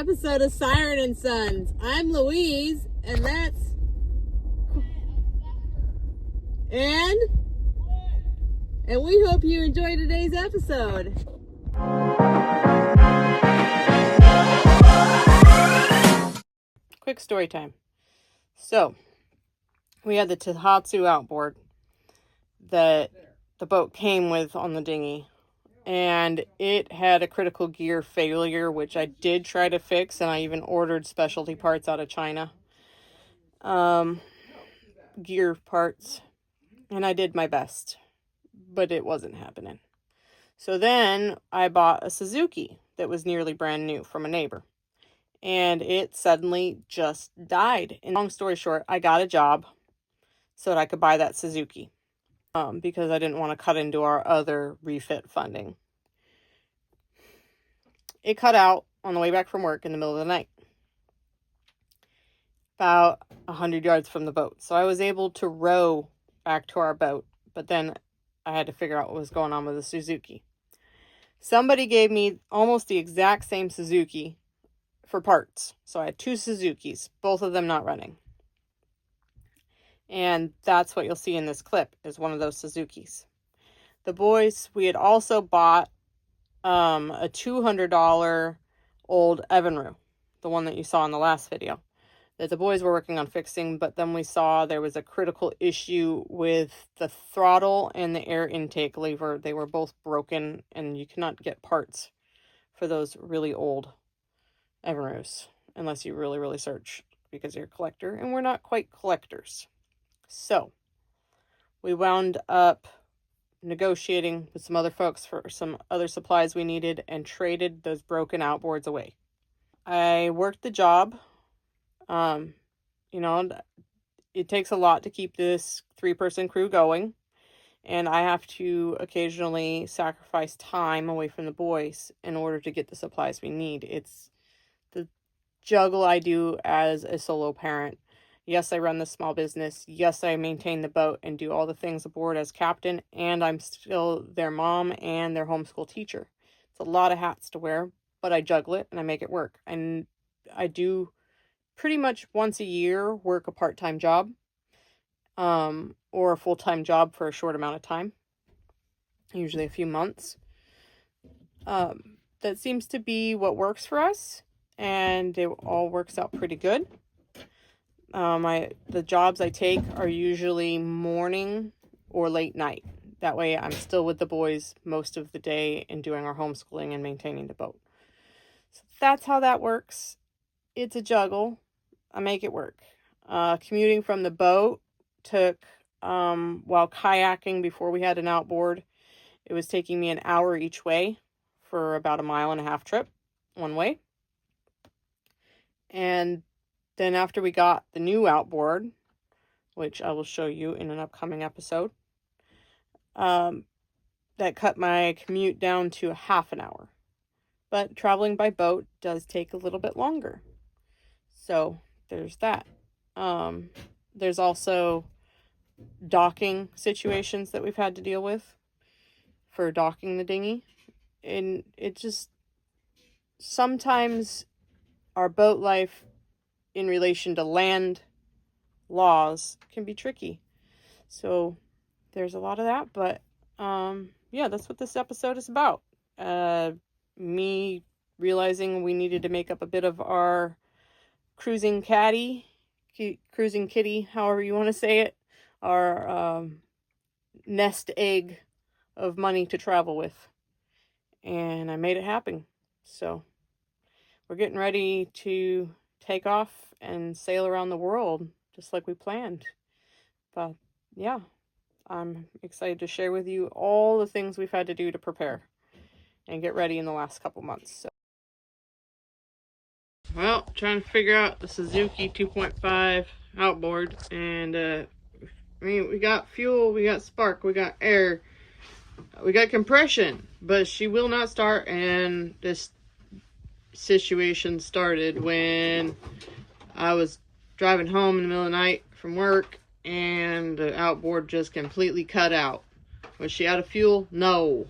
episode of Siren Sons. I'm Louise, and that's... And we hope you enjoy today's episode. Quick story time. So, we had the Tohatsu outboard that the boat came with on the dinghy, and it had a critical gear failure, which I did try to fix, and I even ordered specialty parts out of China. Gear parts, and I did my best, but it wasn't happening. So then I bought a Suzuki that was nearly brand new from a neighbor, and it suddenly just died. And long story short, I got a job so that I could buy that Suzuki, because I didn't want to cut into our other refit funding. It cut out on the way back from work in the middle of the night, about 100 yards from the boat. So I was able to row back to our boat, but then I had to figure out what was going on with the Suzuki. Somebody gave me almost the exact same Suzuki for parts. So I had two Suzukis, both of them not running. And that's what you'll see in this clip, is one of those Suzukis. The boys, we had also bought a $200 old Evinrude, the one that you saw in the last video, that the boys were working on fixing, but then we saw there was a critical issue with the throttle and the air intake lever. They were both broken, and you cannot get parts for those really old Evinrudes unless you really, really search, because you're a collector, and we're not quite collectors. So we wound up negotiating with some other folks for some other supplies we needed and traded those broken outboards away. I worked the job. It takes a lot to keep this 3-person crew going, and I have to occasionally sacrifice time away from the boys in order to get the supplies we need. It's the juggle I do as a solo parent. Yes, I run the small business. Yes, I maintain the boat and do all the things aboard as captain, and I'm still their mom and their homeschool teacher. It's a lot of hats to wear, but I juggle it and I make it work. And I do pretty much once a year work a part-time job, or a full-time job for a short amount of time, usually a few months. That seems to be what works for us, and it all works out pretty good. The jobs I take are usually morning or late night. That way I'm still with the boys most of the day and doing our homeschooling and maintaining the boat. So that's how that works. It's a juggle. I make it work. Commuting from the boat took, while kayaking before we had an outboard, it was taking me an hour each way for about a 1.5 mile trip one way. And then after we got the new outboard, which I will show you in an upcoming episode, that cut my commute down to a half an hour. But traveling by boat does take a little bit longer. So there's that. There's also docking situations that we've had to deal with for docking the dinghy. And it just, sometimes our boat life in relation to land laws can be tricky. So there's a lot of that, but yeah, that's what this episode is about. Me realizing we needed to make up a bit of our cruising kitty, however you want to say it, our nest egg of money to travel with. And I made it happen. So we're getting ready to take off and sail around the world just like we planned. But yeah, I'm excited to share with you all the things we've had to do to prepare and get ready in the last couple months. So. Well, trying to figure out the Suzuki 2.5 outboard, and we got fuel, we got spark, we got air, we got compression, but she will not start. And this situation started when I was driving home in the middle of the night from work, and the outboard just completely cut out. Was she out of fuel? No.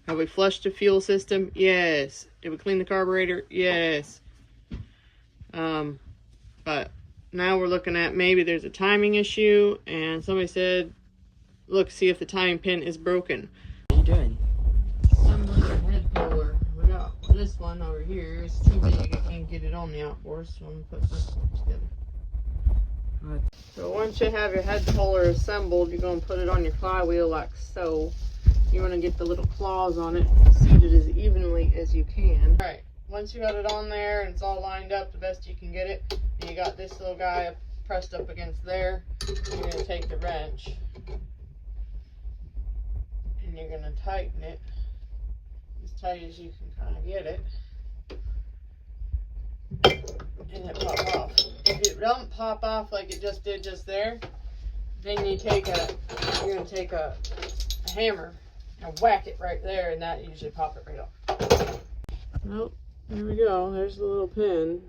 Have we flushed the fuel system? Yes. Did we clean the carburetor? Yes. But now we're looking at maybe there's a timing issue, and somebody said, look, see if the timing pin is broken. What are you doing? Assembling the head puller. We got this one over here. It's too big. I can't get it on the outboard, so I'm gonna put this one together. Right. So once you have your head puller assembled, you're gonna put it on your flywheel like so. You want to get the little claws on it seated as evenly as you can. All right. Once you got it on there and it's all lined up the best you can get it, and you got this little guy pressed up against there, you're going to take the wrench and you're going to tighten it as tight as you can kind of get it, and it pop off. If it don't pop off like it just did just there, then you're going to take a hammer and whack it right there, and that usually pop it right off. Nope. There we go. There's the little pin.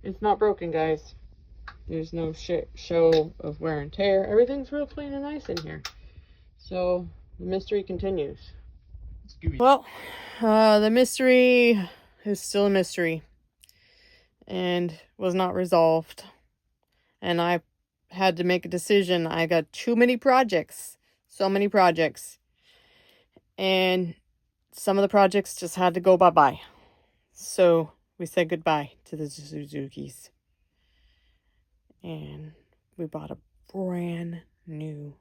It's not broken, guys. There's no show of wear and tear. Everything's real clean and nice in here. So the mystery continues. Well, the mystery is still a mystery and was not resolved. And I had to make a decision. I got too many projects. So many projects. And some of the projects just had to go bye-bye. So we said goodbye to the Suzukis. And we bought a brand new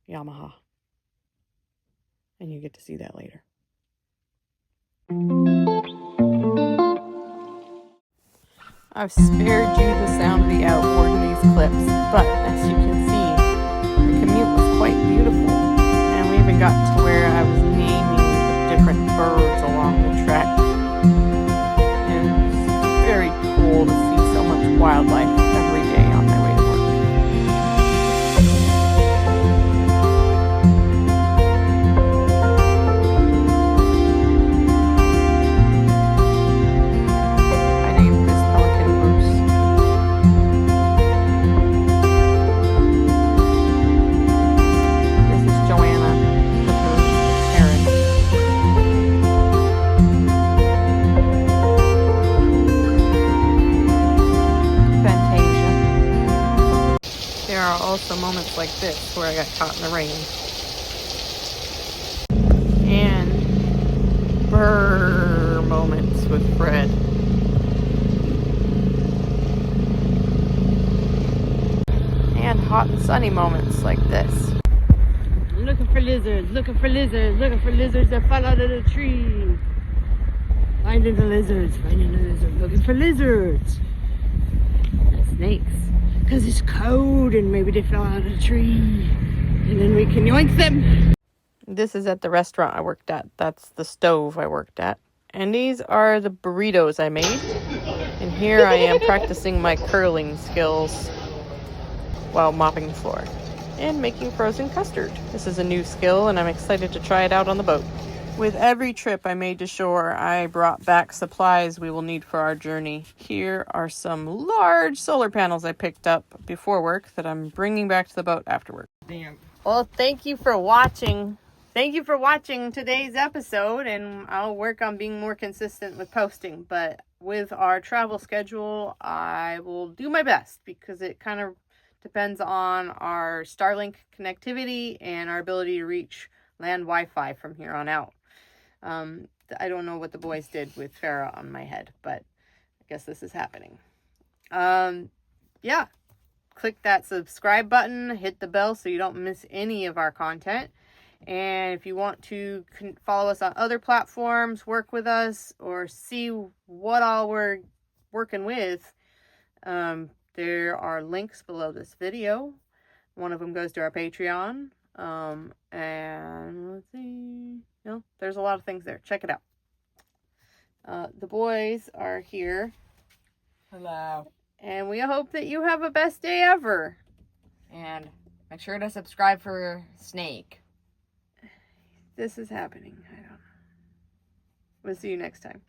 Yamaha. And you get to see that later. I've spared you the sound of the outboard in these clips, but as you can see, the commute was quite beautiful. And we even got to where I was naming the different birds along the track. And it's very cool to see so much wildlife every day on my way to work. I named this pelican Bruce. This is Joanna, with her parrot. Fantasia. There are also moments like this where I got caught in the rain. And brr moments with Fred. And hot and sunny moments like this. Looking for lizards, looking for lizards, looking for lizards that fall out of the tree. Finding the lizards, finding the lizards, looking for lizards. Not snakes. Because it's cold and maybe they fell out of the tree. And then we can yoink them. This is at the restaurant I worked at. That's the stove I worked at. And these are the burritos I made. And here I am practicing my curling skills while mopping the floor and making frozen custard. This is a new skill and I'm excited to try it out on the boat. With every trip I made to shore, I brought back supplies we will need for our journey. Here are some large solar panels I picked up before work that I'm bringing back to the boat after work. Damn. Well, thank you for watching. Thank you for watching today's episode, and I'll work on being more consistent with posting. But with our travel schedule, I will do my best because it kind of depends on our Starlink connectivity and our ability to reach land Wi-Fi from here on out. I don't know what the boys did with Farah on my head, but I guess this is happening. Yeah, click that subscribe button, hit the bell so you don't miss any of our content. And if you want to follow us on other platforms, work with us, or see what all we're working with, there are links below this video. One of them goes to our Patreon. And let's see. There's a lot of things there. Check it out. The boys are here. Hello. And we hope that you have a best day ever. And make sure to subscribe for Snake. This is happening. I don't know. We'll see you next time.